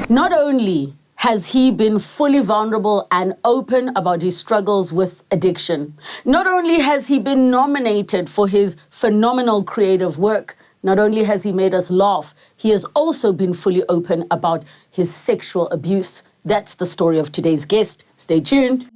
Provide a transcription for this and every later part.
Not only has he been fully vulnerable and open about his struggles with addiction, not only has he been nominated for his phenomenal creative work, not only has he made us laugh, he has also been fully open about his sexual abuse. That's the story of today's guest. Stay tuned.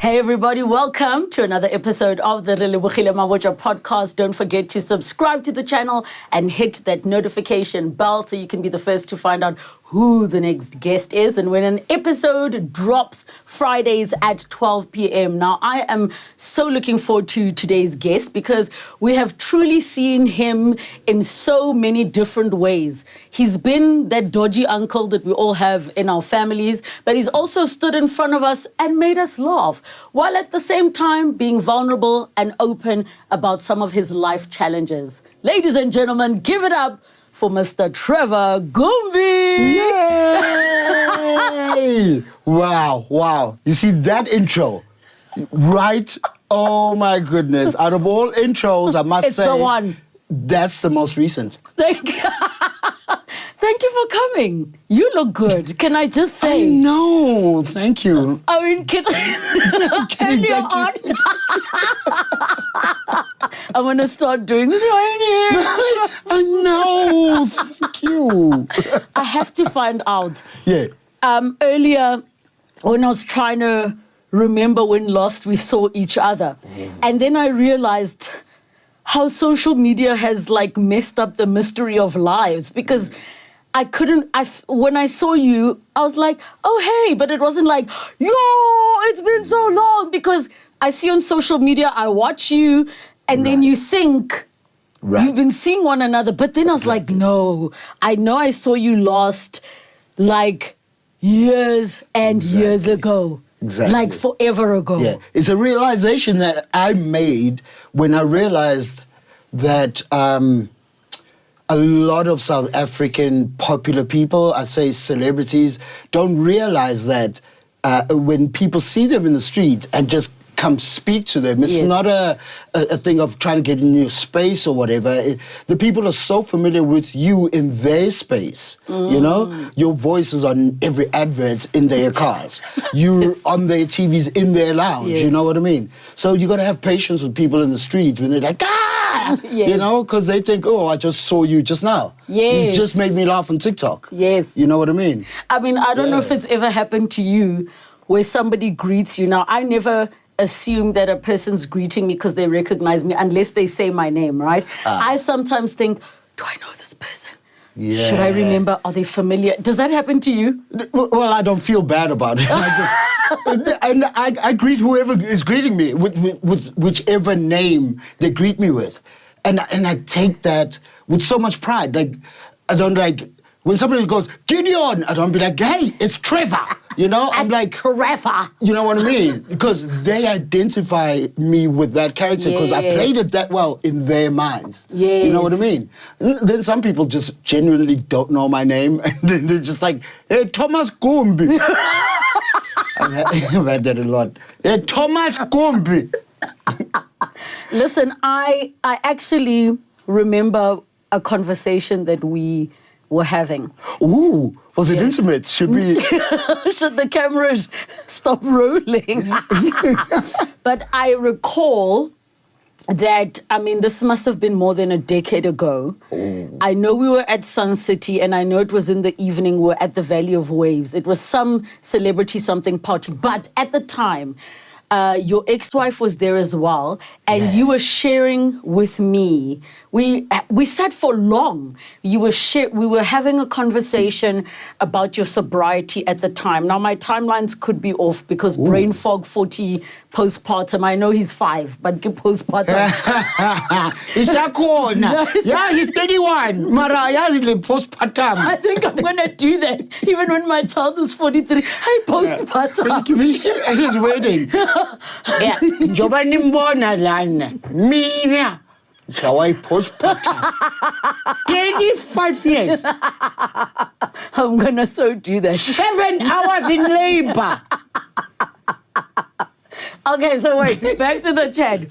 Hey everybody, welcome to another episode of the Relebogile Mabotja podcast. Don't forget to subscribe to the channel and hit that notification bell so you can be the first to find out who the next guest is and when an episode drops Fridays at 12 p.m. Now, I am so looking forward to today's guest because we have truly seen him in so many different ways. He's been that dodgy uncle that we all have in our families, but he's also stood in front of us and made us laugh, while at the same time being vulnerable and open about some of his life challenges. Ladies and gentlemen, give it up for Mr. Trevor Gumbi. Yay! Wow. You see that intro, right? Oh my goodness. Out of all intros, I must say, it's the one. That's the most recent. Thank you. Thank you for coming. You look good. Can I just say? I know. Thank you. I mean, earlier on, I'm going to start doing this right here. I know. Thank you. I have to find out. Yeah. Earlier, when I was trying to remember when last we saw each other, and then I realized how social media has messed up the mystery of lives, because when I saw you, I was like, oh, hey, but it wasn't like, yo, it's been so long, because I see on social media, I watch you, and then you think you've been seeing one another, but then I was like, no, I know I saw you last, years and years ago. Exactly. Forever ago. Yeah. It's a realization that I made when I realized that a lot of South African popular people, I say celebrities, don't realize that when people see them in the street and just come speak to them, it's not a thing of trying to get in your space or whatever. The people are so familiar with you in their space, you know? Your voice is on every advert in their cars. You're on their TVs in their lounge, you know what I mean? So you got to have patience with people in the street when they're like, you know, because they think, oh, I just saw you just now. You just made me laugh on TikTok. You know what I mean? I mean, I don't know if it's ever happened to you where somebody greets you. Now, I never assume that a person's greeting me because they recognize me unless they say my name, right? I sometimes think, do I know this person? Should I remember? Are they familiar? Does that happen to you? Well, I don't feel bad about it. I greet whoever is greeting me with whichever name they greet me with. And I take that with so much pride. I don't when somebody goes, Gideon, I don't be like, hey, it's Trevor. You know, I'm like, Trevor. You know what I mean? Because they identify me with that character because I played it that well in their minds. You know what I mean? And then some people just genuinely don't know my name. And then they're just like, hey, Thomas Gumbi. I've had that a lot. Hey, Thomas Gumbi. Listen, I actually remember a conversation that we were having. Ooh, was it intimate? Should we? Should the cameras stop rolling? But I recall that, I mean, this must have been more than a decade ago. I know we were at Sun City, and I know it was in the evening. We were at the Valley of Waves. It was some celebrity something party. But at the time, your ex-wife was there as well, and you were sharing with me. We sat for long. We were having a conversation about your sobriety at the time. Now, my timelines could be off because brain fog, 40, postpartum. I know he's 5, but postpartum. He's he's 31. Mariah is postpartum. I think I'm going to do that even when my child is 43. Hi, postpartum. At his wedding. Njoba nimbona lana. Mina. Shawai postpartum. 25 years. I'm going to so do that. 7 hours in labor. Okay, so wait, back to the chat.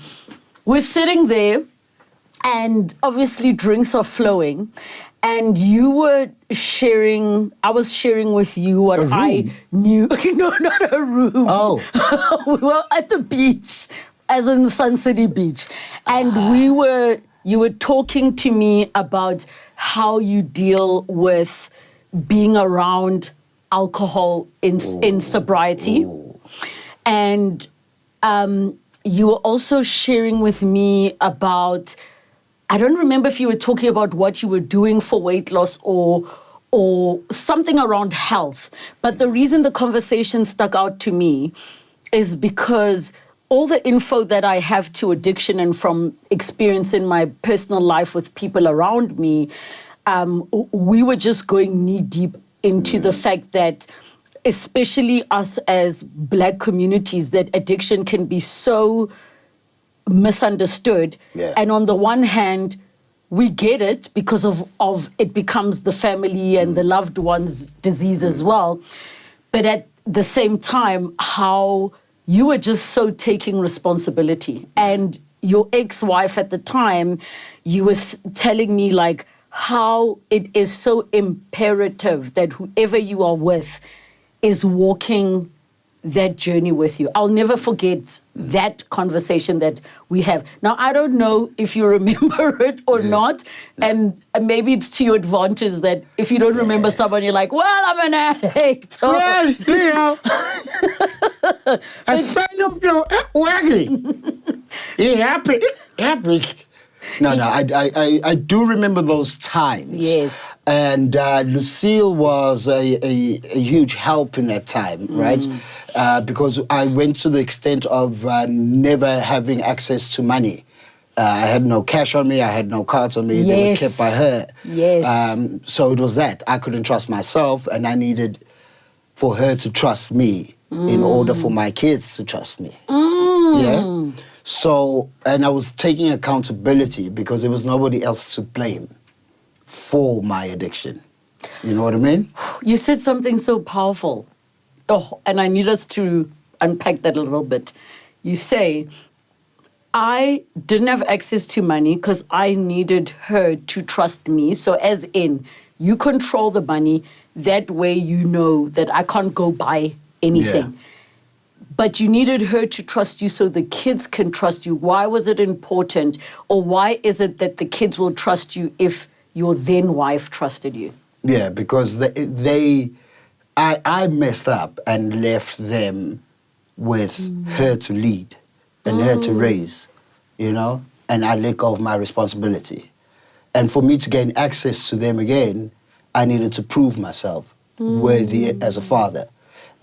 We're sitting there And obviously drinks are flowing. And you were sharing, I was sharing with you what I knew. No, not a room. Oh. We were at the beach, as in Sun City Beach. And you were talking to me about how you deal with being around alcohol in sobriety. Ooh. And you were also sharing with me about, I don't remember if you were talking about what you were doing for weight loss or something around health. But the reason the conversation stuck out to me is because all the info that I have to addiction and from experience in my personal life with people around me, we were just going knee deep into the fact that, especially us as Black communities, that addiction can be so misunderstood. Yeah. And on the one hand, we get it because of it becomes the family and the loved one's disease as well. But at the same time, how you were just so taking responsibility. And your ex-wife at the time, you were telling me like how it is so imperative that whoever you are with is walking that journey with you. I'll never forget that conversation that we have. Now, I don't know if you remember it or not, and maybe it's to your advantage that if you don't remember someone, you're like, well, I'm an addict. Well, you know, a friend of your wagon. Happy. No, I do remember those times. Yes. And Lucille was a huge help in that time, right? Because I went to the extent of never having access to money. I had no cash on me. I had no cards on me. They were kept by her. Yes. So it was that. I couldn't trust myself, and I needed for her to trust me in order for my kids to trust me. Yeah? So, and I was taking accountability because there was nobody else to blame for my addiction. You know what I mean? You said something so powerful. Oh, and I need us to unpack that a little bit. You say, I didn't have access to money because I needed her to trust me. So as in, you control the money. That way you know that I can't go buy anything. Yeah. But you needed her to trust you so the kids can trust you. Why was it important? Or why is it that the kids will trust you if your then wife trusted you? Yeah, because I messed up and left them with her to lead and her to raise, you know? And I let go of my responsibility. And for me to gain access to them again, I needed to prove myself worthy as a father.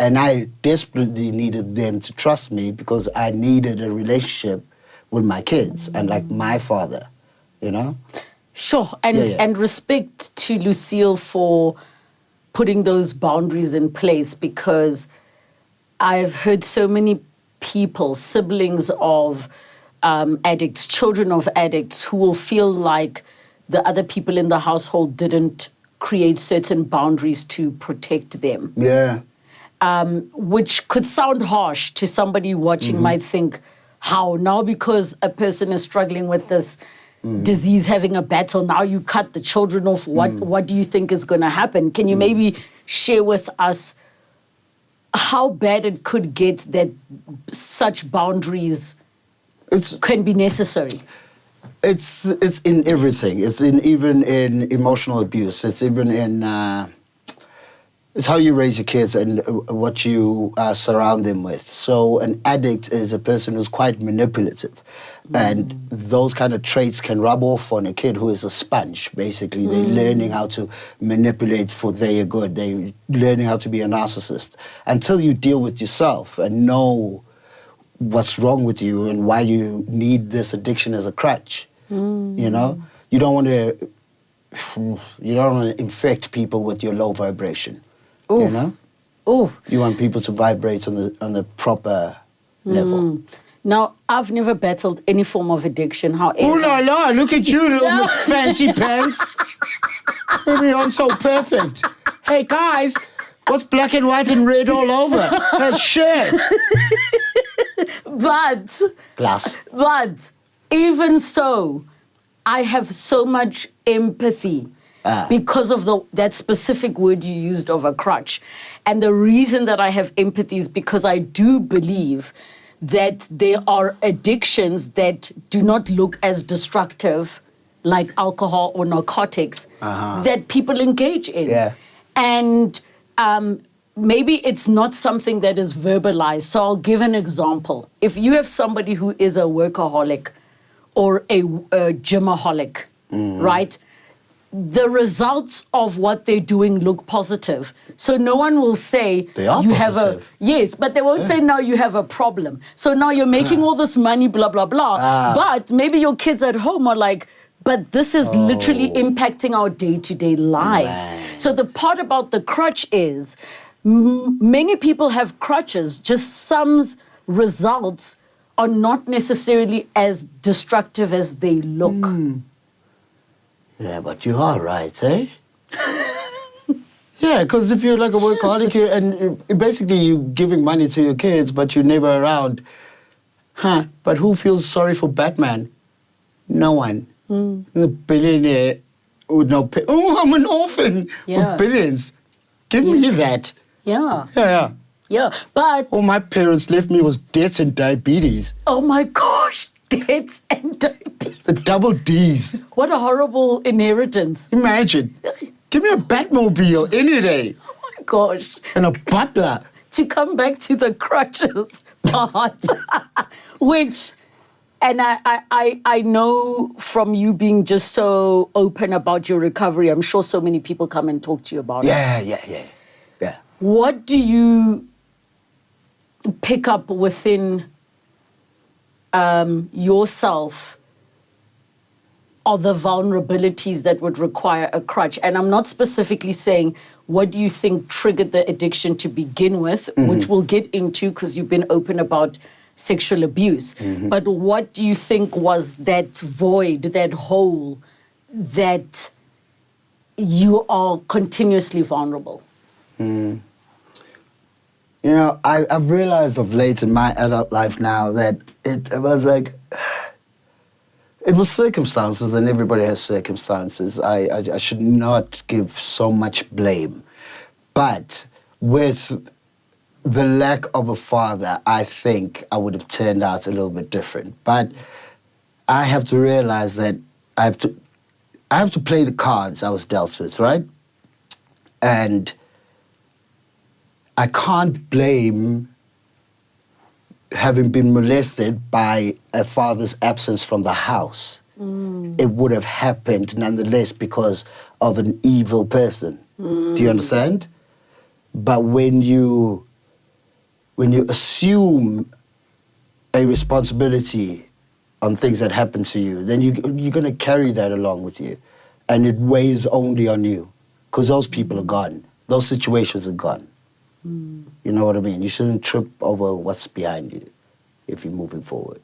And I desperately needed them to trust me because I needed a relationship with my kids and like my father, you know? Sure. And respect to Lucille for putting those boundaries in place, because I've heard so many people, siblings of addicts, children of addicts, who will feel like the other people in the household didn't create certain boundaries to protect them. Yeah. Which could sound harsh to somebody watching, might think, how? Now because a person is struggling with this disease, having a battle, now you cut the children off. What do you think is going to happen? Can you maybe share with us how bad it could get that such boundaries can be necessary? It's in everything. It's even in emotional abuse. It's even in... It's how you raise your kids and what you surround them with. So an addict is a person who's quite manipulative. And those kind of traits can rub off on a kid who is a sponge, basically. They're learning how to manipulate for their good. They're learning how to be a narcissist. Until you deal with yourself and know what's wrong with you and why you need this addiction as a crutch, you know? You don't want to infect people with your low vibration. Oof. You know? Oof. You want people to vibrate on the proper level. Now, I've never battled any form of addiction, however... Oh, la, la, look at you, little fancy pants. Maybe I'm so perfect. Hey, guys, what's black and white and red all over? Her shirt. But... Plus. But, even so, I have so much empathy because of that specific word you used of a crutch. And the reason that I have empathy is because I do believe that there are addictions that do not look as destructive like alcohol or narcotics that people engage in. Yeah. And maybe it's not something that is verbalized. So I'll give an example. If you have somebody who is a workaholic or a gymaholic, right? The results of what they're doing look positive. So no one will say they are you positive. have a, yes, but they won't say now you have a problem. So now you're making all this money, blah, blah, blah. But maybe your kids at home are like, but this is literally impacting our day-to-day life. Man. So the part about the crutch is many people have crutches, just some results are not necessarily as destructive as they look. Yeah, but you are right, eh? Yeah, because if you're like a workaholic and basically you're giving money to your kids, but you're never around, but who feels sorry for Batman? No one. The billionaire with no pay. Oh, I'm an orphan with billions. Give me that. Yeah. Yeah. Yeah, but... All my parents left me was debts and diabetes. Oh my gosh, debts and diabetes. The double Ds. What a horrible inheritance. Imagine. Give me a Batmobile any day. Oh my gosh. And a butler. To come back to the crutches part, which... And I know from you being just so open about your recovery, I'm sure so many people come and talk to you about it. Yeah. What do you pick up within yourself are the vulnerabilities that would require a crutch? And I'm not specifically saying what do you think triggered the addiction to begin with, which we'll get into because you've been open about sexual abuse. But what do you think was that void, that hole, that you are continuously vulnerable? You know, I've realized of late in my adult life now that it was like, it was circumstances, and everybody has circumstances. I should not give so much blame. But with the lack of a father, I think I would have turned out a little bit different. But I have to realize that I have to play the cards I was dealt with, right? And I can't blame having been molested by a father's absence from the house. It would have happened nonetheless because of an evil person. Do you understand? But when you assume a responsibility on things that happen to you, then you're going to carry that along with you. And it weighs only on you because those people are gone. Those situations are gone. You know what I mean? You shouldn't trip over what's behind you if you're moving forward.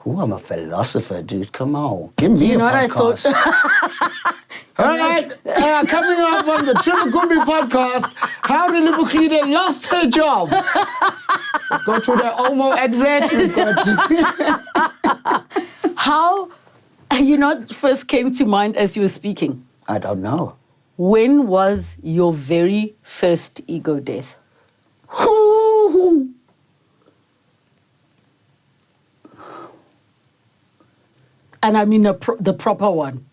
Ooh, I'm a philosopher, dude. Come on. Give me a podcast. What I thought? All right, coming up on the Trevor Gumbi podcast, how Relebogile lost her job. Let's go through the Omo advert. How, it first came to mind as you were speaking. I don't know. When was your very first ego death? And I mean the proper one.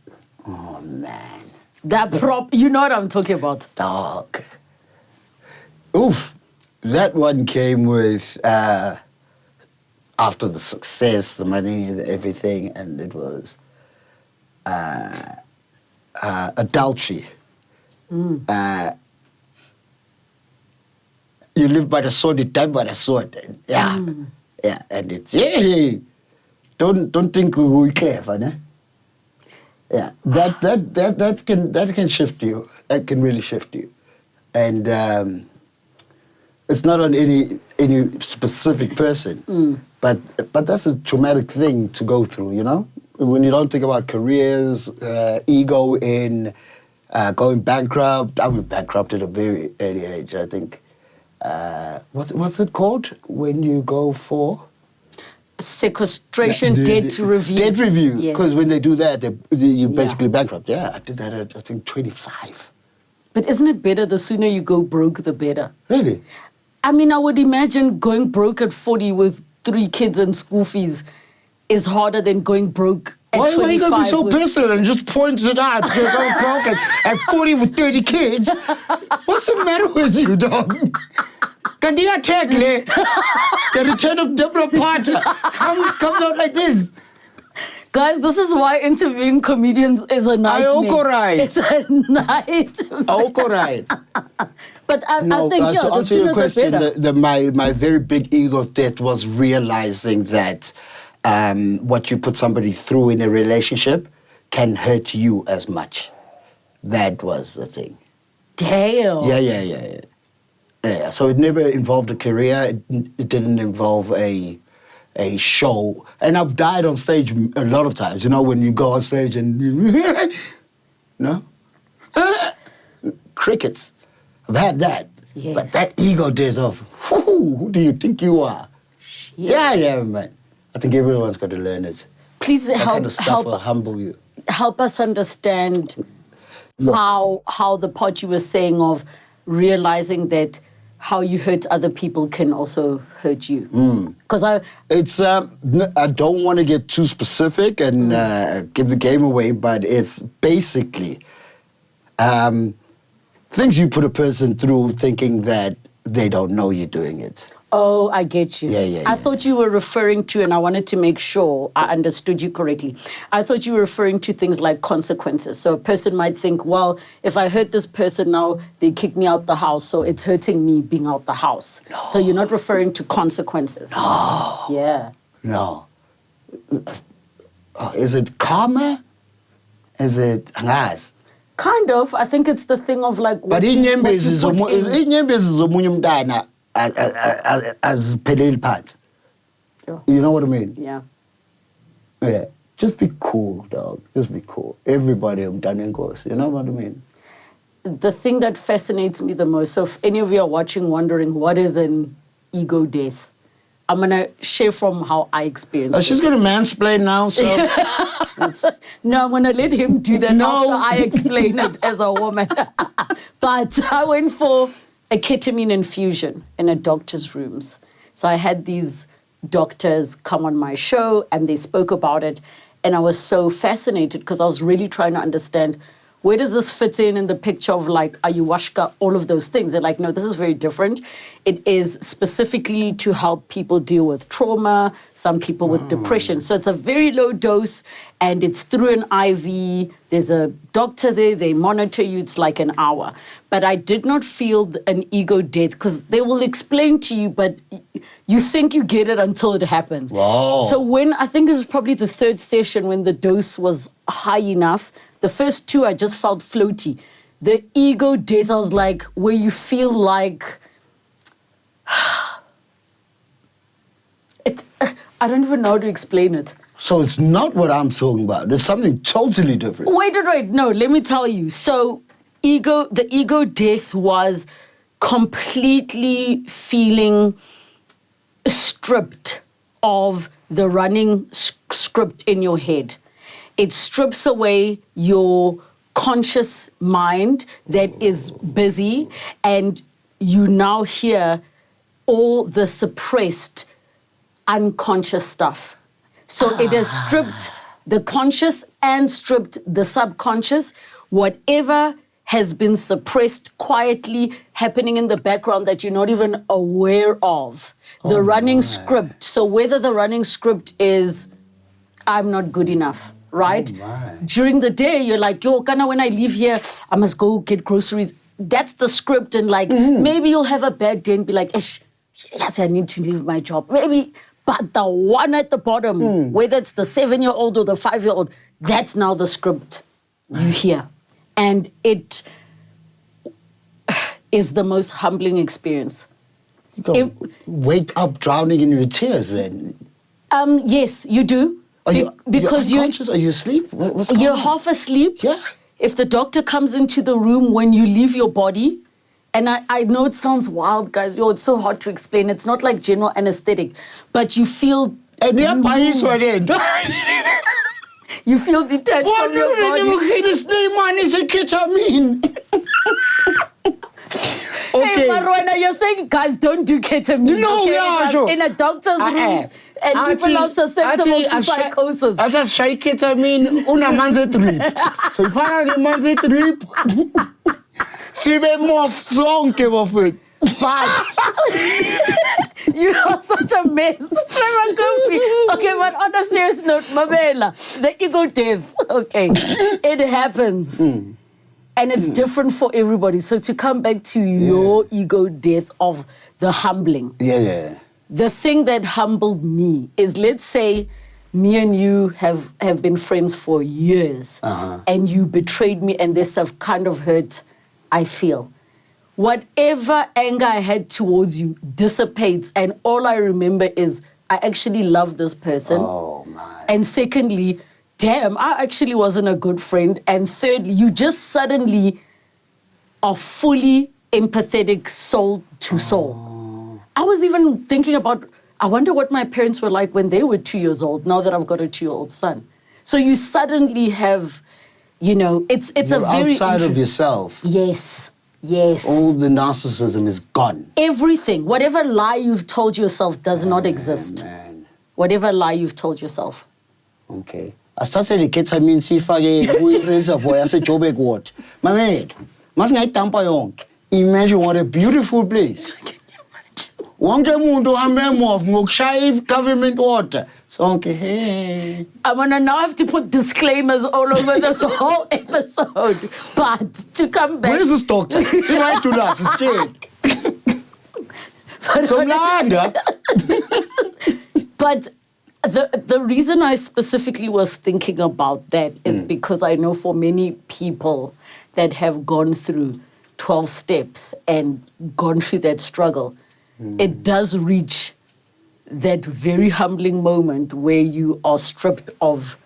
Oh, man. You know what I'm talking about. Dog. Oof. That one came with, after the success, the money, everything, and it was adultery. You live by the sword, you die by the sword. Yeah. Yeah, and it's, don't think we're clever, ne? Yeah, that can shift you. That can really shift you, and it's not on any specific person, but that's a traumatic thing to go through. You know, when you don't think about careers, ego in going bankrupt. I went bankrupt at a very early age. I think. What's it called when you go for? sequestration, debt review. Debt review, Yes. because when they do that, you basically bankrupt. Yeah, I did that at, I think, 25. But isn't it better the sooner you go broke, the better? Really? I mean, I would imagine going broke at 40 with 3 kids and school fees is harder than going broke at 25. Why are you going to be so personal and just point it out? Because I'm broke at 40 with 30 kids. What's the matter with you, dog? Kandia Tekle, the return of Deborah Potter comes out like this. Guys, this is why interviewing comedians is a nightmare. Right. It's a nightmare. Right. But I think, to the answer sooner your question, the better. my very big ego death was realizing that what you put somebody through in a relationship can hurt you as much. That was the thing. Damn. Yeah. So it never involved a career. It didn't involve a show. And I've died on stage a lot of times. You know, when you go on stage and no, crickets. I've had that. Yes. But that ego death of who do you think you are? Yeah, man. I think everyone's got to learn it. Please That kind of stuff will humble you. help us understand how the part you were saying of realizing that how you hurt other people can also hurt you. Because I don't want to get too specific and give the game away, but it's basically things you put a person through thinking that they don't know you're doing it. Oh, I get you. Yeah. I thought you were referring to, and I wanted to make sure I understood you correctly. I thought you were referring to things like consequences. So a person might think, well, if I hurt this person now, they kick me out the house, so it's hurting me being out the house. No. So you're not referring to consequences. No. Yeah. No. Is it karma? Is it angas? Kind of. I think it's the thing of like... But inyembezi zomunye umntana azipheleli phansi. You know what I mean? Yeah. Yeah. Just be cool, dog. Just be cool. Everybody umntana enkosi. You know what I mean? The thing that fascinates me the most, so if any of you are watching wondering what is an ego death, I'm going to share from how I experienced it. She's going to mansplain now, so... No, I'm going to let him do that after I explain it as a woman. But I went for a ketamine infusion in a doctor's rooms. So I had these doctors come on my show and they spoke about it. And I was so fascinated because I was really trying to understand, where does this fit in the picture of like ayahuasca, all of those things? They're like, no, this is very different. It is specifically to help people deal with trauma, some people with depression. So it's a very low dose and it's through an IV. There's a doctor there, they monitor you, it's like an hour. But I did not feel an ego death because they will explain to you, but you think you get it until it happens. Wow. So when, I think it was probably the third session when the dose was high enough, the first 2, I just felt floaty. The ego death, I was like, where you feel like... I don't even know how to explain it. So it's not what I'm talking about. It's something totally different. Wait. No, let me tell you. So the ego death was completely feeling stripped of the running script in your head. It strips away your conscious mind that is busy, and you now hear all the suppressed, unconscious stuff. So it has stripped the conscious and stripped the subconscious. Whatever has been suppressed quietly happening in the background that you're not even aware of. The running script. So whether the running script is, I'm not good enough. Right? During the day, you're like, yo, Kana, when I leave here, I must go get groceries. That's the script. And like, maybe you'll have a bad day and be like, yes, I need to leave my job. Maybe, but the one at the bottom, whether it's the 7-year-old or the 5-year-old, that's now the script you hear. And it is the most humbling experience. You wake up drowning in your tears then? Yes, you do. Because you're unconscious? Are you asleep? What's going You're on? half asleep. Yeah. If the doctor comes into the room when you leave your body, and I know it sounds wild, guys. It's so hard to explain. It's not like general anesthetic, but you feel And iyabhayiswa le nto. You feel detached from your body. This name, man, is a ketamine. Hey, Marwana, you're saying guys don't do ketamine. No, okay? yeah, sure. In a doctor's rooms, and people are susceptible to psychosis. I just try ketamine, unamanze trip. So if I have a manze trip, sibe mof zonke bafethu. But you are such a mess, Trevor Gumbi. Okay, but on a serious note, Mabela, the ego death. Okay, it happens. And it's different for everybody. So to come back to your ego death of the humbling. Yeah. The thing that humbled me is, let's say me and you have been friends for years, and you betrayed me, and this have kind of hurt, I feel. Whatever anger I had towards you dissipates, and all I remember is I actually love this person. Oh, my. And secondly, damn, I actually wasn't a good friend. And thirdly, you just suddenly are fully empathetic soul to soul. I was even thinking about, I wonder what my parents were like when they were 2 years old, now that I've got a 2-year-old son. So you suddenly have, it's You're a very... outside of yourself. Yes. All the narcissism is gone. Everything, whatever lie you've told yourself does not exist. Man. Whatever lie you've told yourself. Okay. Asithathe le ketamine siyifake kwi-reservoir yase-Joburg Ward. My man, masingayidampa yonke. Imagine what a beautiful place. Wonke umuntu uhambe emuva ngokushaya i-government order. Sonke, hey. I'm gonna now have to put disclaimers all over this whole episode. But to come back... Where's this doctor? He might do that. He's scared. But the reason I specifically was thinking about that is because I know for many people that have gone through 12 steps and gone through that struggle, it does reach that very humbling moment where you are stripped of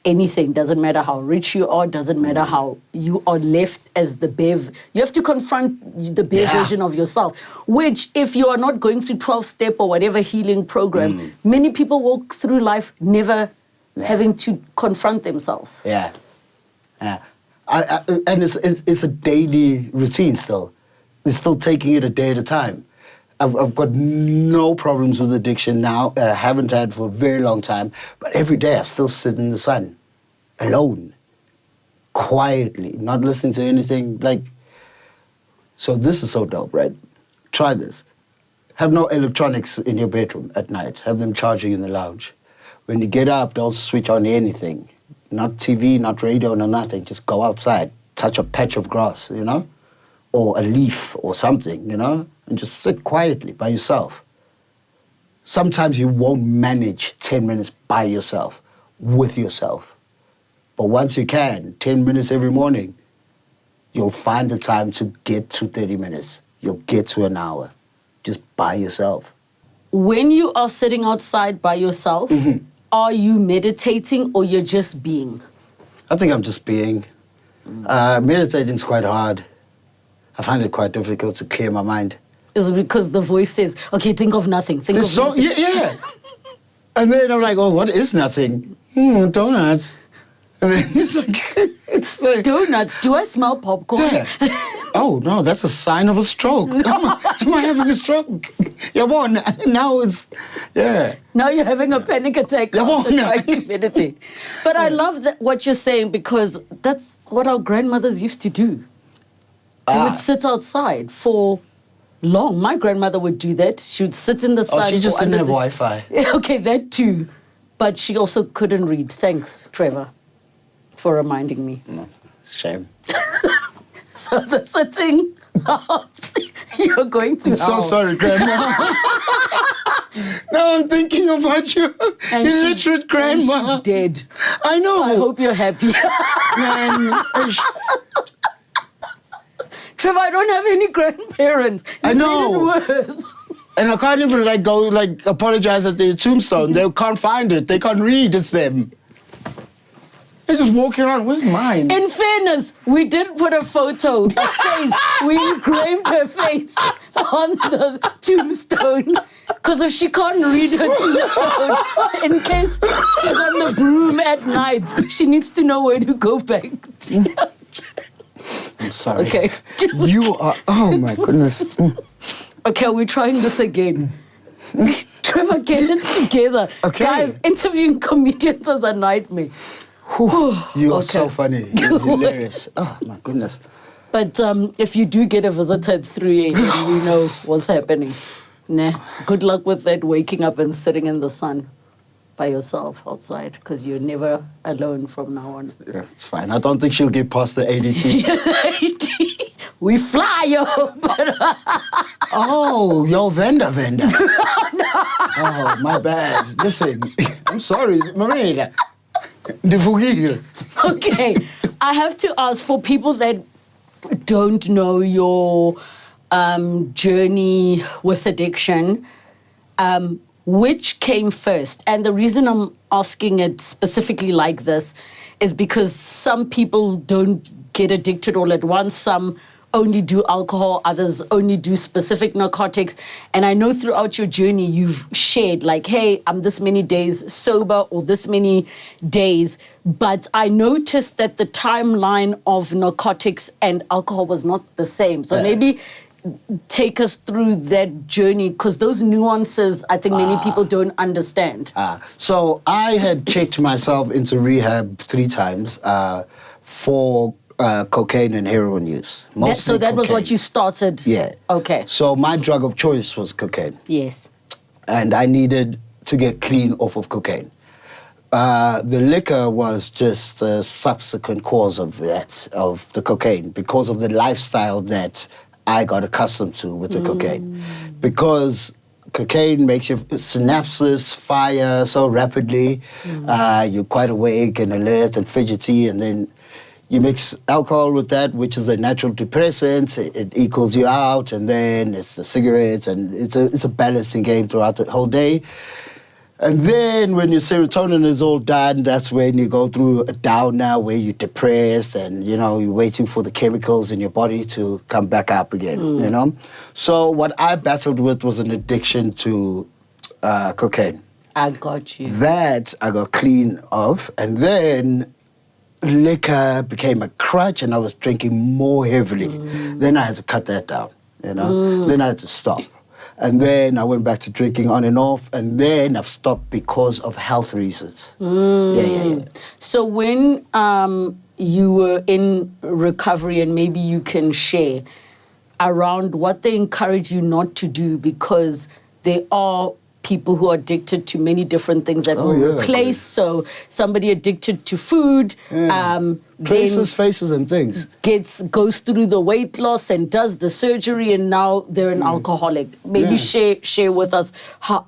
anything. Doesn't matter how rich you are, doesn't matter how you are left as the bare... You have to confront the bare version of yourself, which if you are not going through 12-step or whatever healing program, many people walk through life never having to confront themselves. Yeah. And it's a daily routine still. It's still taking it a day at a time. I've got no problems with addiction now. I haven't had for a very long time. But every day I still sit in the sun, alone, quietly, not listening to anything. So this is so dope, right? Try this. Have no electronics in your bedroom at night. Have them charging in the lounge. When you get up, don't switch on anything. Not TV, not radio, no nothing. Just go outside, touch a patch of grass, or a leaf or something, and just sit quietly by yourself. Sometimes you won't manage 10 minutes by yourself, with yourself. But once you can, 10 minutes every morning, you'll find the time to get to 30 minutes. You'll get to an hour, just by yourself. When you are sitting outside by yourself, are you meditating or you're just being? I think I'm just being. Meditating's quite hard. I find it quite difficult to clear my mind. Is it because the voice says, okay, think of nothing, think of nothing? Yeah. And then I'm like, oh, what is nothing? Donuts. And then it's like... Donuts? Do I smell popcorn? Yeah. Oh, no, that's a sign of a stroke. Am I having a stroke? Yeah, well, now it's... Yeah. Now you're having a panic attack after trying to meditate. But I love what you're saying because that's what our grandmothers used to do. They would sit outside for long. My grandmother would do that. She would sit in the sun. Oh, she just didn't have Wi-Fi. Okay, that too. But she also couldn't read. Thanks, Trevor, for reminding me. No, shame. So the sitting out, you're going to I'm so sorry, Grandma. Now I'm thinking about you. And Your literate grandma. And she's dead. I know. I hope you're happy. Man, Trevor, I don't have any grandparents. I know. Made it worse. And I can't even go apologize at their tombstone. They can't find it. They can't read. It's them. They're just walking around. Where's mine? In fairness, we did put a photo, a face. We engraved her face on the tombstone. Because if she can't read her tombstone, in case she's on the broom at night, she needs to know where to go back to. I'm sorry. Okay. You are, oh my goodness. Okay, we're trying this again. Trevor, get it together. Okay. Guys, interviewing comedians is a nightmare. You are so funny. You're hilarious. Oh my goodness. But if you do get a visitor at 3 a.m., we know what's happening. Nah, good luck with that, waking up and sitting in the sun by yourself outside, because you're never alone from now on. Yeah, it's fine. I don't think she'll get past the ADT. We fly, yo. Oh, your vendor. No. Oh, my bad. Listen, I'm sorry. Mamela. Okay, I have to ask, for people that don't know your journey with addiction, which came first? And the reason I'm asking it specifically like this is because some people don't get addicted all at once. Some only do alcohol, others only do specific narcotics. And I know throughout your journey, you've shared like, hey, I'm this many days sober or this many days. But I noticed that the timeline of narcotics and alcohol was not the same. So maybe take us through that journey, because those nuances, I think many people don't understand. So I had checked myself into rehab 3 times for cocaine and heroin use. So that was what you started? Yeah. Okay. So my drug of choice was cocaine. Yes. And I needed to get clean off of cocaine. The liquor was just a subsequent cause of that, of the cocaine, because of the lifestyle that I got accustomed to with the cocaine. Because cocaine makes your synapses fire so rapidly, you're quite awake and alert and fidgety, and then you mix alcohol with that, which is a natural depressant. It equals you out, and then it's the cigarettes, and it's a balancing game throughout the whole day. And then when your serotonin is all done, that's when you go through a downer where you're depressed and, you know, you're waiting for the chemicals in your body to come back up again, you know? So what I battled with was an addiction to cocaine. I got you. That I got clean of, and then liquor became a crutch, and I was drinking more heavily. Then I had to cut that down, you know? Then I had to stop. And then I went back to drinking on and off, and then I've stopped because of health reasons. Yeah. So when you were in recovery, and maybe you can share around what they encourage you not to do, because there are people who are addicted to many different things that will replace. So somebody addicted to food, places, faces, and things. Goes through the weight loss and does the surgery, and now they're an alcoholic. Maybe share with us how,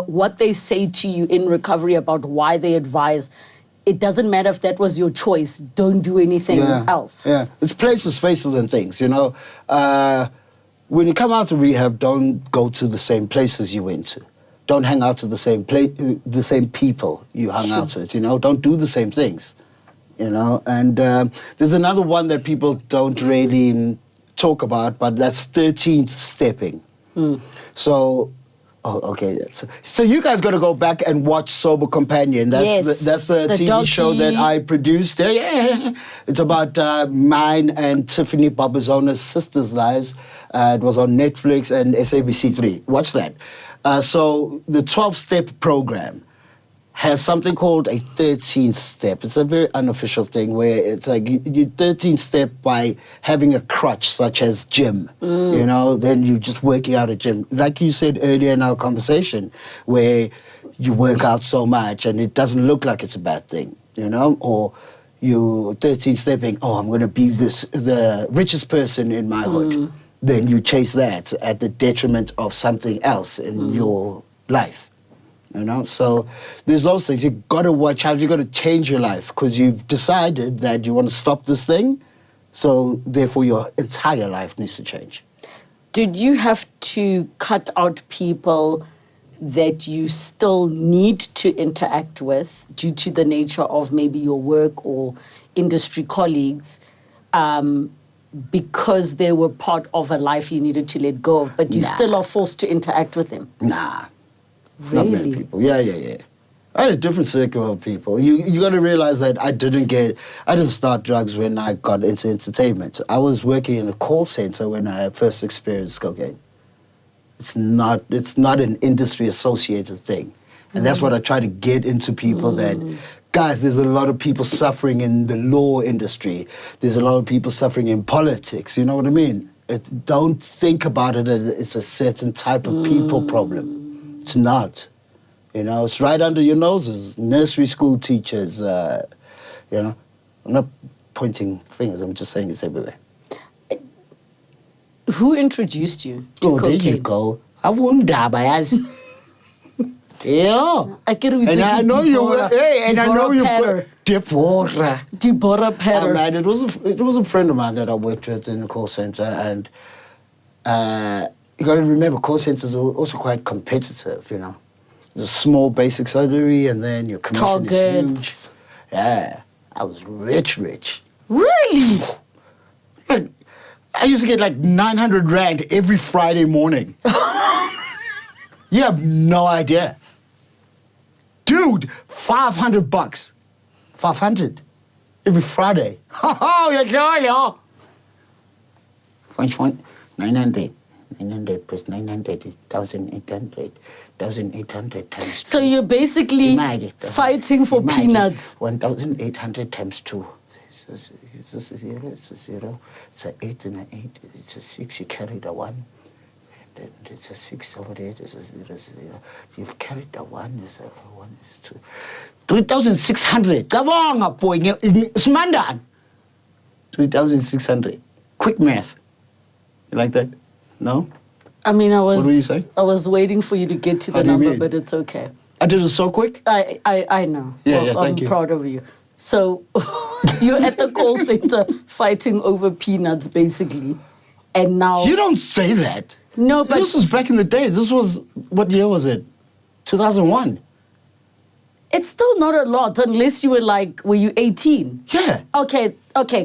what they say to you in recovery about why they advise. It doesn't matter if that was your choice. Don't do anything else. Yeah, it's places, faces, and things. You know, when you come out of rehab, don't go to the same places you went to. Don't hang out with the same people you hung out with. You know, don't do the same things. You know, and there's another one that people don't really talk about, but that's 13th stepping. So, so you guys got to go back and watch Sober Companion. That's a TV show that I produced. Yeah. It's about mine and Tiffany Babazona's sisters' lives. It was on Netflix and SABC3. Watch that. So the 12-step program has something called a 13th step. It's a very unofficial thing where it's like you 13th step by having a crutch such as gym, you know, then you're just working out at gym. Like you said earlier in our conversation, where you work out so much and it doesn't look like it's a bad thing, you know, or you 13th stepping, I'm going to be the richest person in my hood. Then you chase that at the detriment of something else in your life. You know, so there's those things. You've got to watch out. You've got to change your life because you've decided that you want to stop this thing. So therefore, your entire life needs to change. Did you have to cut out people that you still need to interact with due to the nature of maybe your work or industry colleagues, because they were part of a life you needed to let go of, but you still are forced to interact with them? Nah. Really? Not many people. Yeah. I had a different circle of people. You got to realize that I didn't start drugs when I got into entertainment. I was working in a call center when I first experienced cocaine. It's not an industry associated thing. And that's what I try to get into people that, guys, there's a lot of people suffering in the law industry. There's a lot of people suffering in politics. You know what I mean? Don't think about it as it's a certain type of people problem. It's not. You know, it's right under your noses. Nursery school teachers, you know. I'm not pointing fingers. I'm just saying it's everywhere. Who introduced you to cocaine? There you go. I wouldn't die by us. Yeah. And I know you were. Hey, and I know you were. Deborah Petter. Man, it was a friend of mine that I worked with in the call center, and you got to remember, call centers are also quite competitive. You know, there's a small basic salary, and then your commission is huge. Yeah, I was rich. Really? Like, I used to get like 900 Rand every Friday morning. You have no idea. Dude, $500. 500 every Friday. Oh, you're jolly. Fine. 900 plus 900 is 1,800. 1,800 times 2. So you're basically fighting for peanuts. 1,800 times 2. It's a 0, it's a 0. It's an 8 and an 8. It's a 6, you carry the 1. And it's a 6 over there, it's a 0, it's a 0. You've carried the 1, it's a 1, it's 2. 3,600. Come on, boy. It's Mandan. 3,600. Quick math. You like that? No? I mean, What were you saying? I was waiting for you to get to the number, but it's okay. I did it so quick? I know. Yeah, thank you. I'm proud of you. So you're at the call center fighting over peanuts, basically. And now... You don't say that. No, but... This was back in the day. This was... What year was it? 2001. It's still not a lot unless you were like... Were you 18? Yeah. Okay,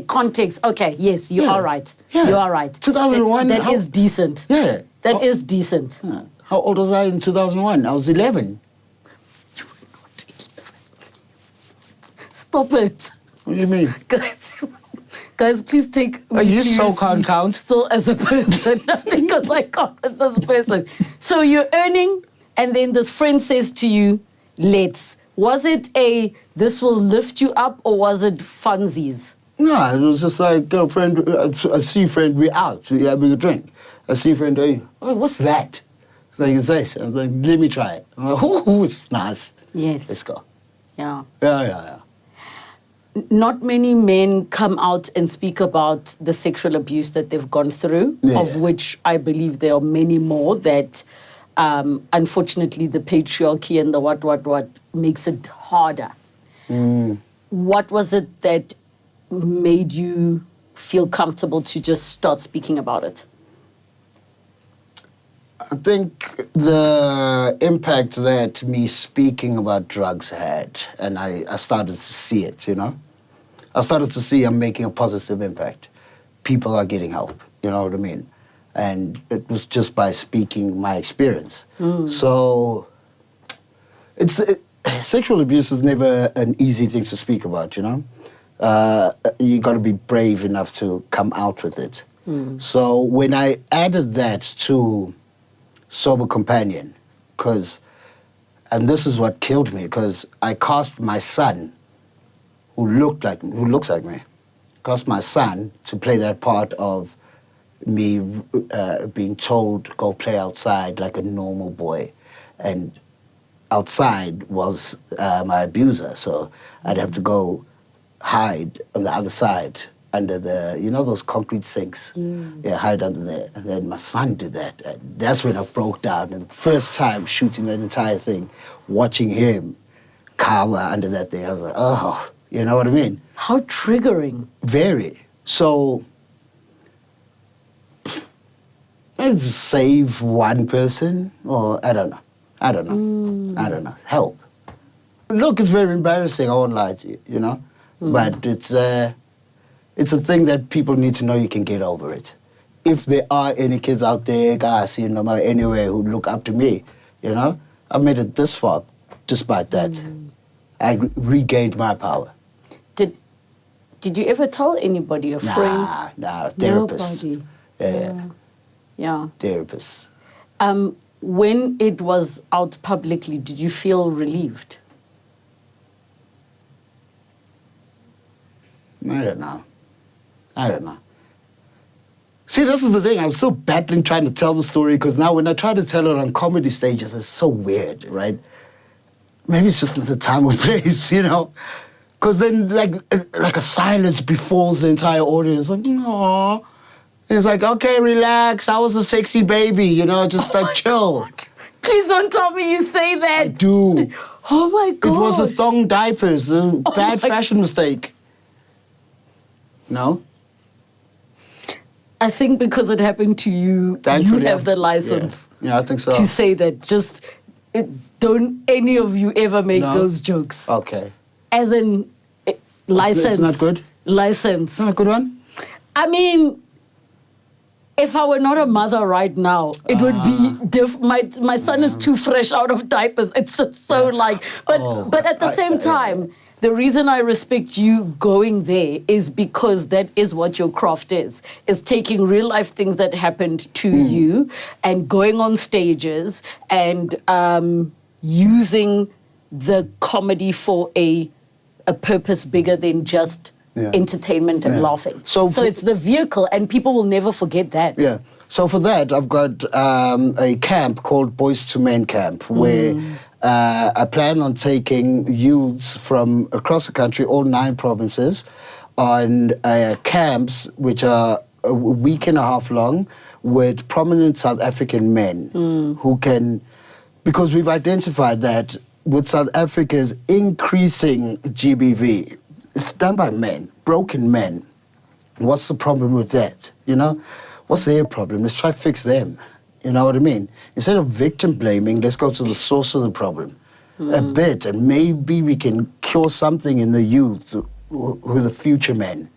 context. Okay, yes, you are right. Yeah. You are right. 2001. That is decent. Yeah. That is decent. How old was I in 2001? I was 11. Stop it. What do you mean? Guys, please take me you so seriously can't count? still as a person because I can't as a person. So you're earning, and then this friend says to you, let's. Was it this will lift you up, or was it funsies? No, it was just like, friend, I see friend, we out, we having a drink. I see friend, what's that? It's like, it's this. I was like, let me try it. I'm like, oh, it's nice. Yes. Let's go. Yeah. Yeah. Not many men come out and speak about the sexual abuse that they've gone through, of which I believe there are many more that, unfortunately, the patriarchy and the what makes it harder. What was it that made you feel comfortable to just start speaking about it? I think the impact that me speaking about drugs had, and I started to see it, you know? I started to see I'm making a positive impact. People are getting help, you know what I mean? And it was just by speaking my experience. So sexual abuse is never an easy thing to speak about, you know? You got to be brave enough to come out with it. So when I added that to Sober Companion, and this is what killed me, because I cast my son, who looks like me, cast my son to play that part of me being told, go play outside like a normal boy. And outside was my abuser, so I'd have to go hide on the other side under those concrete sinks. Yeah, hide under there. And then my son did that. And that's when I broke down. And the first time shooting that entire thing, watching him cower under that thing, I was like, oh, you know what I mean? How triggering. Very. So, maybe to save one person, or I don't know. I don't know. I don't know. Help. Look, it's very embarrassing. I won't lie to you, you know. But it's a thing that people need to know you can get over it. If there are any kids out there, guys, you know, anywhere who look up to me, you know, I've made it this far despite that. I regained my power. Did you ever tell anybody, a friend? Nah, therapist. Nobody. Yeah. Therapist. When it was out publicly, did you feel relieved? I don't know. See, this is the thing. I'm still battling trying to tell the story because now when I try to tell it on comedy stages, it's so weird, right? Maybe it's just not the time or place, you know? Because then like a silence befalls the entire audience. Like, aww. It's like, okay, relax. I was a sexy baby, you know, just like chill. God. Please don't tell me you say that. I do. Oh my God. It was the thong diapers, the bad fashion mistake. No? I think because it happened to you, Thankfully, you have the license Yeah, I think so. to say that. Just don't any of you ever make those jokes. Okay. As in, license. It's not good? License. It's not a good one? I mean, if I were not a mother right now, it would be my son is too fresh out of diapers. It's just so but at the same time, the reason I respect you going there is because that is what your craft is taking real life things that happened to you and going on stages and using the comedy for a purpose bigger than just entertainment and laughing. So it's the vehicle, and people will never forget that. Yeah. So for that, I've got a camp called Boys to Men Camp, where I plan on taking youths from across the country, all 9 provinces, on camps which are a week and a half long with prominent South African men who can, because we've identified that with South Africa's increasing GBV, it's done by men, broken men. What's the problem with that? You know, what's their problem? Let's try to fix them. You know what I mean? Instead of victim blaming, let's go to the source of the problem a bit, and maybe we can cure something in the youth who are the future men.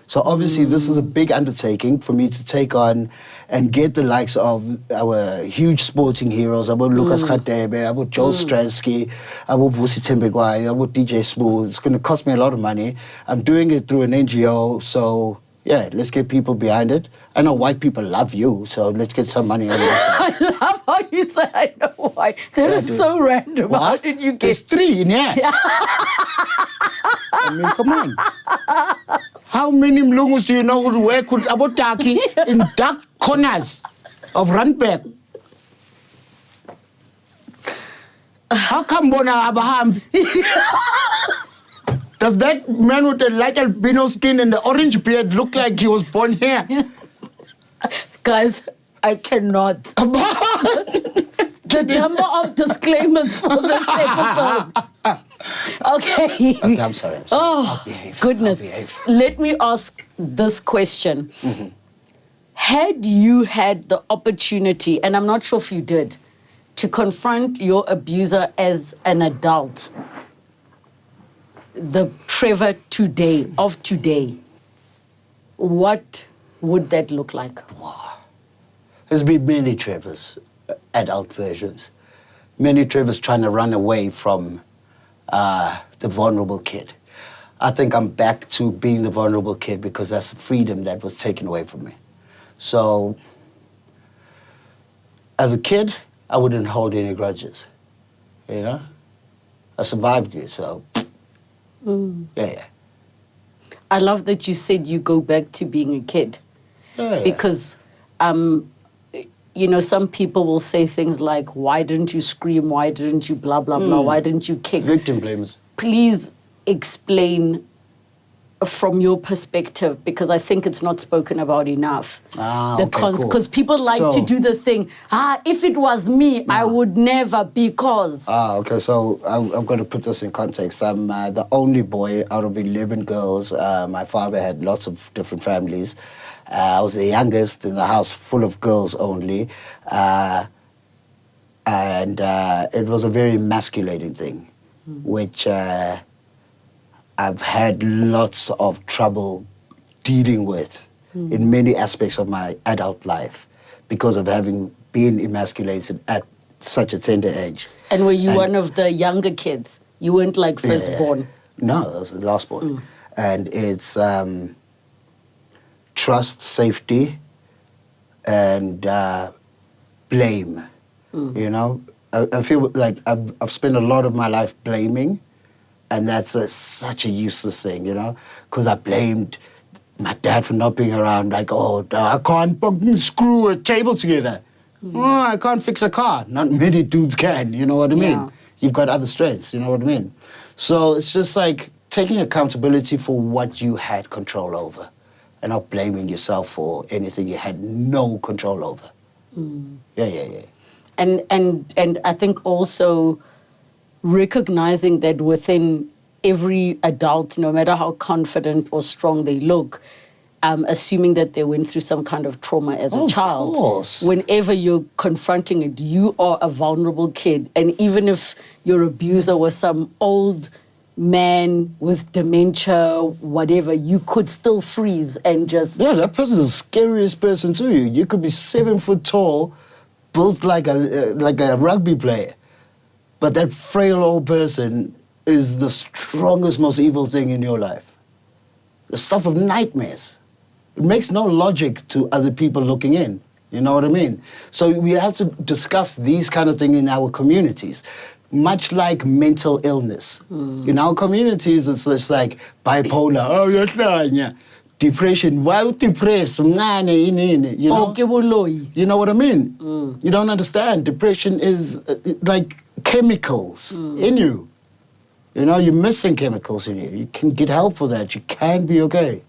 So obviously this is a big undertaking for me to take on and get the likes of our huge sporting heroes, about Lucas Radebe, about Joe Stransky, about Vusi Tembegwai, about DJ Smooth. It's going to cost me a lot of money. I'm doing it through an NGO, so yeah, let's get people behind it. I know white people love you, so let's get some money on your side. I love how you say I know why. That is so random. What? How did you There's get 3 in here. I mean, come on. How many mlungus do you know who work with abotaki in dark corners of Randburg? How come Bona Abraham? Does that man with the light albino skin and the orange beard look like he was born here? Guys, I cannot. The number of disclaimers for this episode. Okay. Okay, I'm sorry. Oh, goodness. Let me ask this question. Had you had the opportunity, and I'm not sure if you did, to confront your abuser as an adult, the Trevor of today, what would that look like? There's been many Trevors, adult versions. Many Trevors trying to run away from the vulnerable kid. I think I'm back to being the vulnerable kid because that's the freedom that was taken away from me. So, as a kid, I wouldn't hold any grudges, you know? I survived you, so, yeah. I love that you said you go back to being a kid. Yeah. Because, you know, some people will say things like, why didn't you scream? Why didn't you blah, blah, blah? Why didn't you kick? Victim blamers. Please explain from your perspective, because I think it's not spoken about enough. Because people like to do the thing, if it was me, I would never, because. Okay, so I'm going to put this in context. I'm the only boy out of 11 girls. My father had lots of different families. I was the youngest in the house, full of girls only. I And it was a very emasculating thing, which I've had lots of trouble dealing with in many aspects of my adult life because of having been emasculated at such a tender age. And were you one of the younger kids? You weren't like firstborn? No, I was the lastborn. And it's trust, safety, and blame. You know, I feel like I've spent a lot of my life blaming, and that's such a useless thing, you know, because I blamed my dad for not being around, like, oh, I can't fucking screw a table together. Oh, I can't fix a car. Not many dudes can, you know what I mean? Yeah. You've got other strengths, you know what I mean? So it's just like taking accountability for what you had control over and not blaming yourself for anything you had no control over. Yeah. And I think also recognizing that within every adult, no matter how confident or strong they look, assuming that they went through some kind of trauma as a child. Of course. Whenever you're confronting it, you are a vulnerable kid. And even if your abuser was some old man with dementia, whatever, you could still freeze and just... Yeah, that person is the scariest person to you. You could be 7 foot tall, built like a rugby player, but that frail old person is the strongest, most evil thing in your life. The stuff of nightmares. It makes no logic to other people looking in. You know what I mean? So we have to discuss these kind of things in our communities. Much like mental illness. In our communities, it's just like bipolar. Oh, you're not. Depression. Why would depressed? You know? You know what I mean? You don't understand. Depression is like chemicals in you. You know, you're missing chemicals in you. You can get help for that. You can be okay.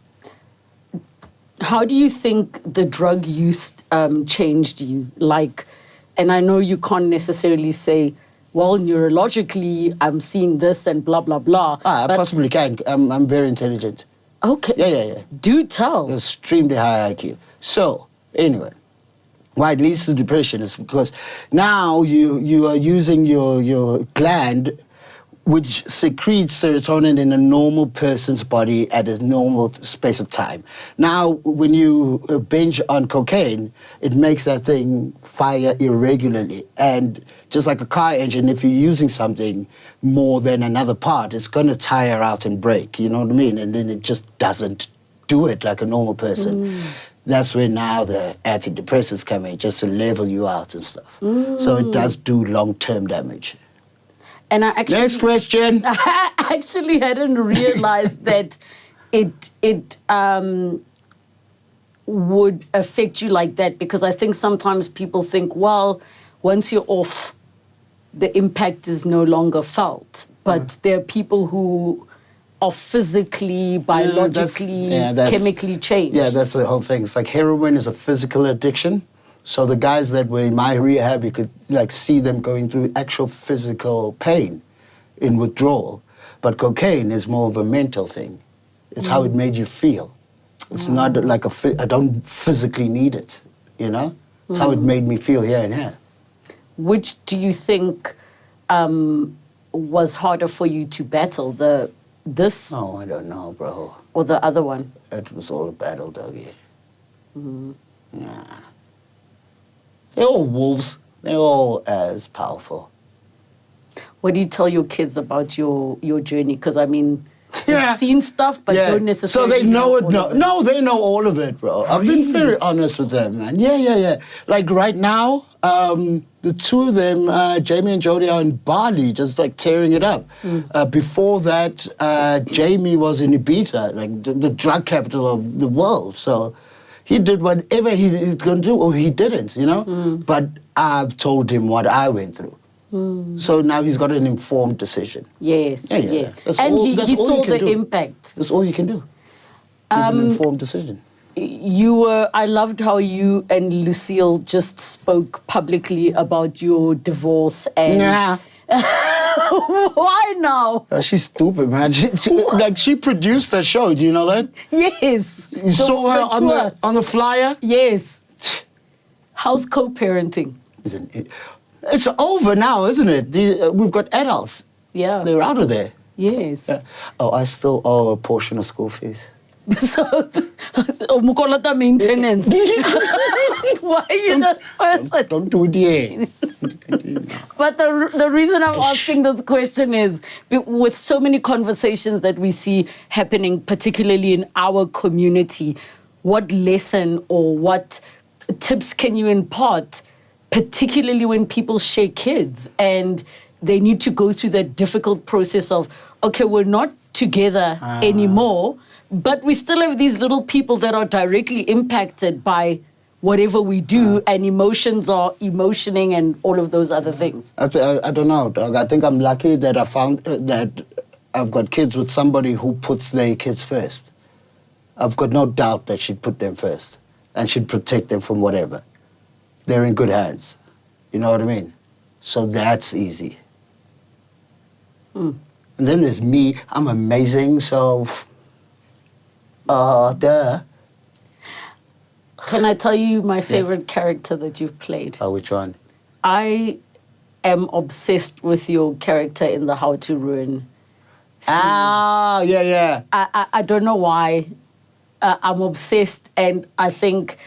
How do you think the drug use changed you? Like, and I know you can't necessarily say, well, neurologically, I'm seeing this and blah, blah, blah. I possibly can. I'm very intelligent. Okay. Yeah. Do tell. Extremely high IQ. So, anyway, why it leads to depression is because now you are using your gland, which secretes serotonin in a normal person's body at a normal space of time. Now, when you binge on cocaine, it makes that thing fire irregularly. And just like a car engine, if you're using something more than another part, it's going to tire out and break, you know what I mean? And then it just doesn't do it like a normal person. That's where now the antidepressants come in, just to level you out and stuff. So it does do long-term damage. And I actually... Next question. I actually hadn't realized that it would affect you like that, because I think sometimes people think, well, once you're off, the impact is no longer felt. But there are people who are physically, biologically, chemically changed. Yeah, that's the whole thing. It's like heroin is a physical addiction. So the guys that were in my rehab, you could like see them going through actual physical pain in withdrawal. But cocaine is more of a mental thing. It's how it made you feel. It's not like I don't physically need it, you know? It's how it made me feel here and here. Which do you think was harder for you to battle, this? Oh, I don't know, bro. Or the other one? It was all a battle, doggy. Nah. They're all wolves. They're all as powerful. What do you tell your kids about your journey? Because, I mean, they've seen stuff, but don't necessarily So they know it. all of No, they know all of it, bro. I've been very honest with them, man. Yeah. Like right now, the two of them, Jamie and Jody, are in Bali, just like tearing it up. Before that, Jamie was in Ibiza, like the drug capital of the world. So he did whatever he's going to do, or he didn't, you know? But I've told him what I went through. So now he's got an informed decision. Yes. And he saw the impact. That's all you can do. Give an informed decision. I loved how you and Lucille just spoke publicly about your divorce and... Why now? She's stupid, man. She produced the show. Do you know that? Yes. You saw her on the flyer? Yes. How's co-parenting? It's over now, isn't it? We've got adults. Yeah. They're out of there. Yes. Oh, I still owe a portion of school fees. So, Mukolata maintenance. Why are you that person? Don't do it yet. But the reason I'm asking this question is with so many conversations that we see happening, particularly in our community, what lesson or what tips can you impart, particularly when people share kids and they need to go through that difficult process of, okay, we're not together anymore, but we still have these little people that are directly impacted by whatever we do, and emotions are emotioning and all of those other things. I don't know, dog. I think I'm lucky that I found that I've got kids with somebody who puts their kids first. I've got no doubt that she'd put them first and she'd protect them from whatever. They're in good hands. You know what I mean? So that's easy. And then there's me. I'm amazing, so... duh. Can I tell you my favorite character that you've played? Oh, which one? I am obsessed with your character in the How to Ruin series. Ah, yeah. I don't know why. I'm obsessed, and I think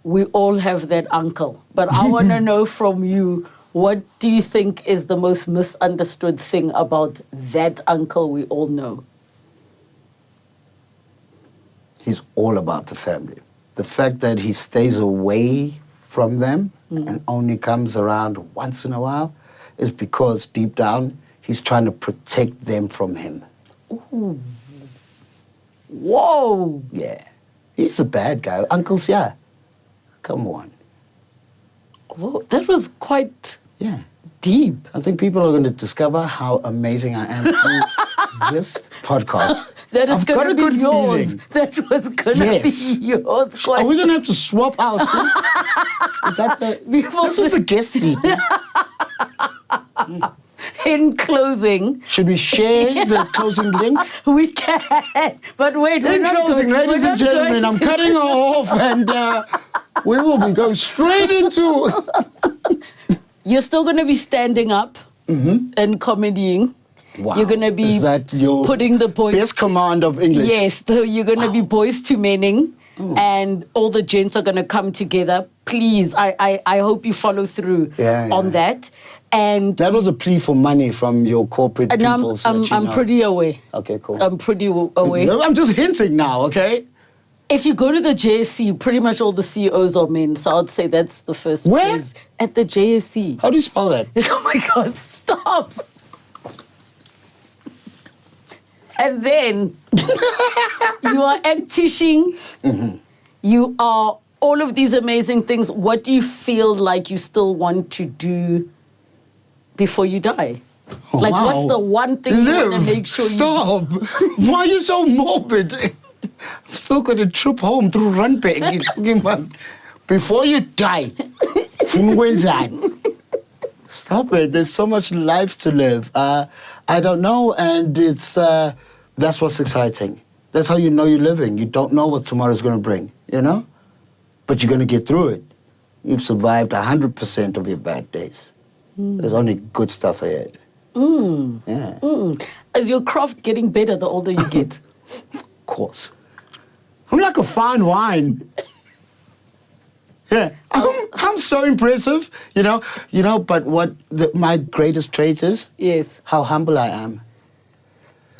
we all have that uncle. But I want to know from you, what do you think is the most misunderstood thing about that uncle we all know? He's all about the family. The fact that he stays away from them and only comes around once in a while is because deep down he's trying to protect them from him. Ooh. Whoa! Yeah. He's the bad guy. Uncle's, yeah. Come on. Whoa, that was quite deep. I think people are going to discover how amazing I am through this podcast. That is going to be yours. Feeling. That was going to be yours. Are we going to have to swap our seats? Is that the... This is the guest seat. In closing... Should we share the closing link? We can. But wait, in closing, ladies and gentlemen, I'm cutting her off and we will be going straight into... You're still going to be standing up and comedying. Wow. You're going to be Is that your putting the boys... best command of English? Yes, you're going to be boys to mening, and all the gents are going to come together. Please, I hope you follow through on that. And that was a plea for money from your corporate people. I'm pretty away. Okay, cool. I'm pretty away. I'm just hinting now, okay? If you go to the JSC, pretty much all the CEOs are men, so I'd say that's the first place. At the JSC. How do you spell that? Oh my God, stop! And then you are acting, you are all of these amazing things. What do you feel like you still want to do before you die? Like, what's the one thing you want to make sure Stop! Why are you so morbid? I'm still going to trip home through Runpeg. Talking about before you die. Stop it. There's so much life to live. I don't know, and it's that's what's exciting. That's how you know you're living. You don't know what tomorrow's going to bring, you know? But you're going to get through it. You've survived 100% of your bad days. There's only good stuff ahead. Yeah. Is your craft getting better the older you get? Of course. I'm like a fine wine. Yeah, I'm so impressive, you know. But what my greatest trait is? Yes. How humble I am.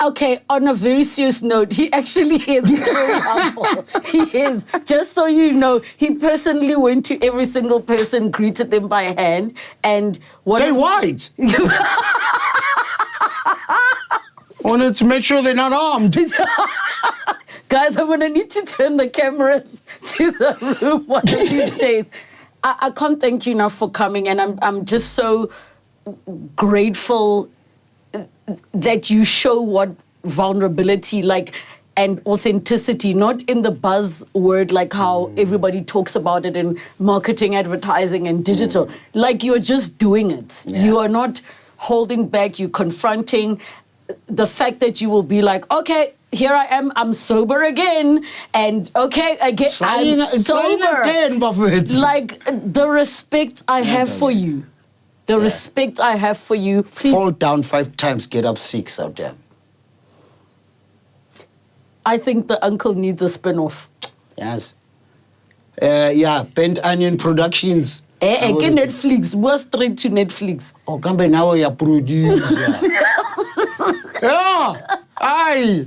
Okay, on a very serious note, he actually is very humble. He is. Just so you know, he personally went to every single person, greeted them by hand, and what... They white. Wanted to make sure they're not armed. Guys, I'm going to need to turn the cameras to the room one of these days. I can't thank you enough for coming, and I'm just so grateful that you show what vulnerability and authenticity, not in the buzzword like how everybody talks about it in marketing, advertising, and digital. Like, you're just doing it. Yeah. You are not holding back. You're confronting. The fact that you will be like, okay, here I am, I'm sober again, and okay, again, I'm sober. Again, Buffett. Like, the respect I have for you. the respect I have for you. Please. Fall down 5 times, get up 6 out there. I think the uncle needs a spin-off. Yes. Bent Onion Productions. Get Netflix. Go straight to Netflix. Oh, come now you're producer. Yeah. Aye.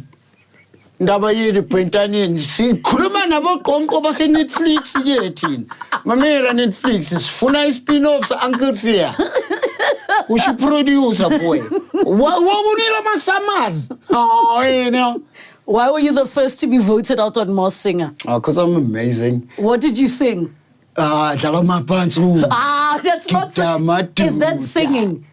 Ndaba yini Bent Onion. Sikhuluma nabo konke base Netflix yethini. Mamela Netflix sifuna spin-offs Uncle Fear. Ushi producer boy. Wabunila masamaz. Oh, you know. Why were you the first to be voted out on Masked Singer? Oh, because I'm amazing. What did you sing? Dalama Pants. That's not singing. Is that singing?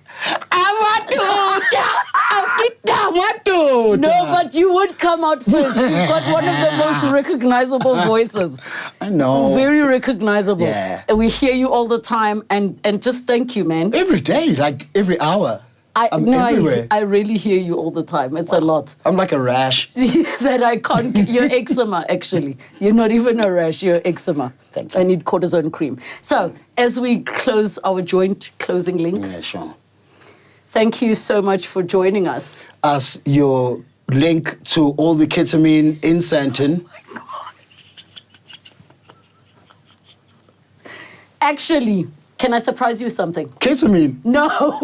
No, but you would come out first. You've got one of the most recognizable voices. I know. Very recognizable. Yeah. And we hear you all the time, and just thank you, man. Every day, like every hour. I'm everywhere. I really hear you all the time. It's a lot. I'm like a rash. That I can't get. You're eczema, actually. You're not even a rash. You're eczema. Thank you. I need cortisone cream. So, as we close our joint closing link. Yeah, sure. Thank you so much for joining us. As your link to all the ketamine in Sandton. Oh my God. Actually, can I surprise you with something? Ketamine? No.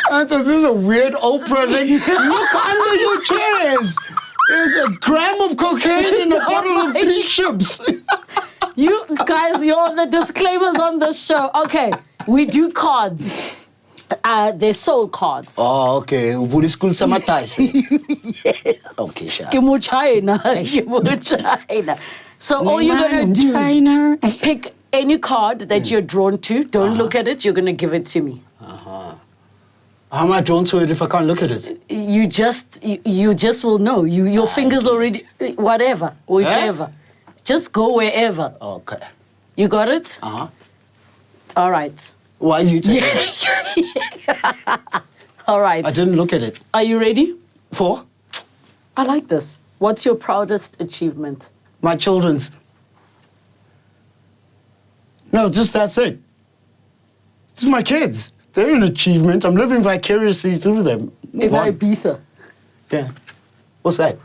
I thought this is a weird Oprah thing. Look under your chairs. There's a gram of cocaine in a bottle of 3 ships. You guys, you're the disclaimers on this show. Okay, we do cards. They're soul cards. Oh, okay. Uvula school samatais. Yes. Okay, sure. China. So all you're going to do, pick any card that you're drawn to. Don't look at it. You're going to give it to me. How am I drawn to it if I can't look at it? You just will know. Your fingers already, whatever, whichever. Just go wherever. Okay. You got it? Uh-huh. All right. Why are you taking it? All right. I didn't look at it. Are you ready? For? I like this. What's your proudest achievement? My children's. No, just that's it. Just my kids. They're an achievement. I'm living vicariously through them. In Ibiza. Yeah. What's that?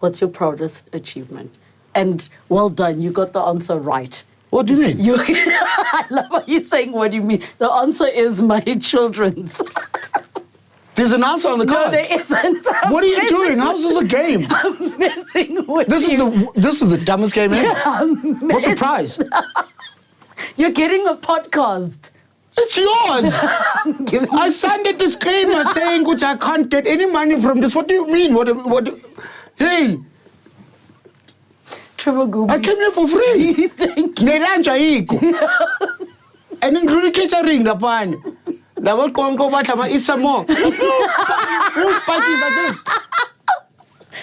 What's your proudest achievement? And well done, you got the answer right. What do you mean? I love how you're saying what do you mean. The answer is my children's. There's an answer on the card. No, there isn't. What are you doing? How's this a game? I'm messing with you. This is the dumbest game ever. What's the prize? You're getting a podcast. It's yours. I signed a disclaimer saying which I can't get any money from this. What do you mean? Hey. Trevor Gumbi. I came here for free. Thank you. And including catering, Lapani. Labo konko bathama eat some more. Whose parties are this?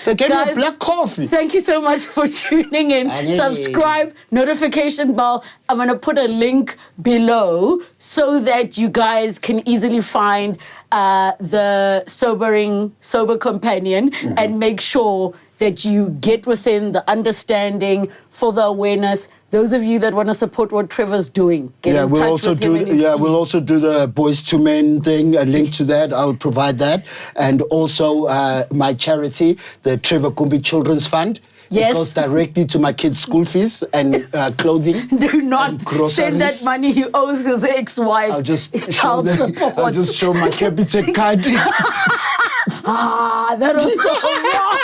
They gave me a black coffee. Thank you so much for tuning in. Subscribe, notification bell. I'm going to put a link below so that you guys can easily find the Sober Companion and make sure that you get within the understanding for the awareness. Those of you that want to support what Trevor's doing, get in touch with him and his team. We'll also do the Boys to Men thing, a link to that. I'll provide that. And also my charity, the Trevor Gumbi Children's Fund. Yes. It goes directly to my kids' school fees and clothing. Do not send that money he owes his ex-wife. I'll just child support. I'll just show my Capitec card. That was so wrong.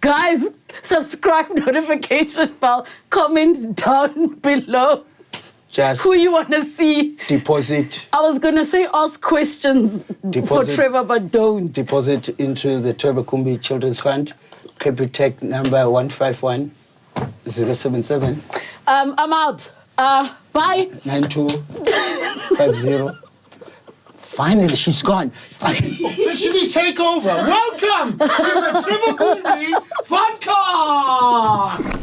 Guys, subscribe, notification bell, comment down below Just who you want to see. Deposit. I was going to say ask questions for Trevor, but don't. Deposit into the Trevor Gumbi Children's Fund, Capitec number 151077. I'm out. Bye. 9250. Finally, she's gone. I can officially take over. Welcome to the Trevor Gumbi podcast.